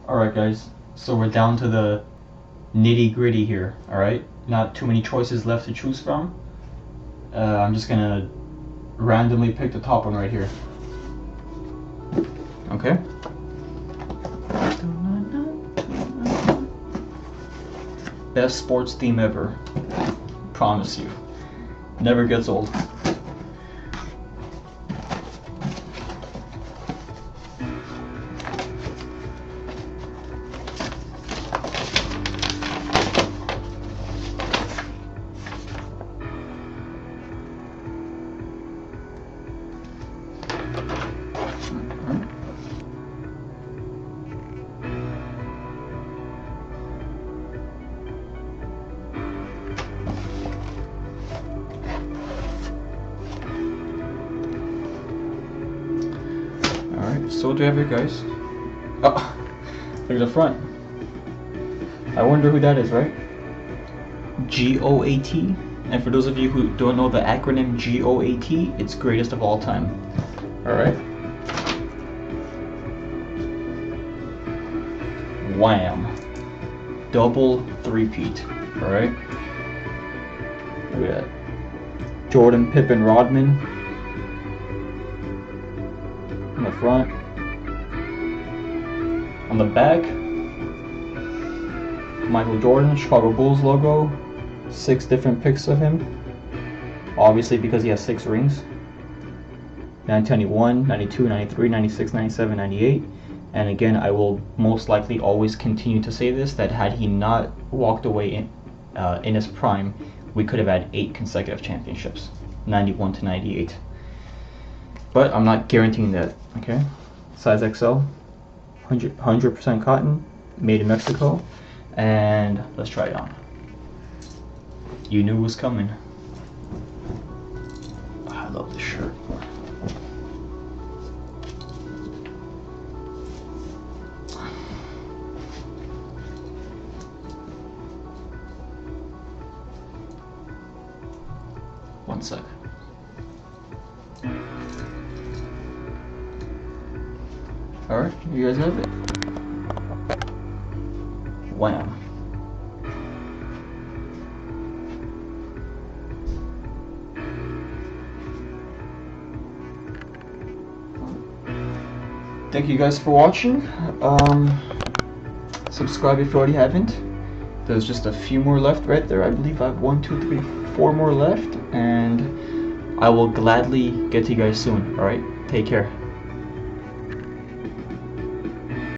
Alright guys, so we're down to the nitty gritty here, alright? Not too many choices left to choose from. I'm just gonna randomly pick the top one right here. Okay? Best sports theme ever. Promise you. Never gets old. Alright, so what do we have here, guys? Oh, look at the front. I wonder who that is, right? GOAT. And for those of you who don't know the acronym GOAT, it's greatest of all time. Alright. Wham. Double three-peat. Alright. Look at that. Jordan, Pippen, Rodman. On the front. On the back, Michael Jordan, Chicago Bulls logo. 6 different pics of him. Obviously because he has 6 rings. 1991, 92, 93, 96, 97, 98. And again, I will most likely always continue to say this, that had he not walked away in his prime, we could have had 8 consecutive championships. 91 to 98. But I'm not guaranteeing that, okay? Size XL, 100% cotton, made in Mexico. And let's try it on. You knew it was coming. I love this shirt. One sec. Alright, you guys have it. Wham. Thank you guys for watching. Subscribe if you already haven't. There's just a few more left right there. I believe I have 1, 2, 3, 4 more left, and I will gladly get to you guys soon. Alright, take care.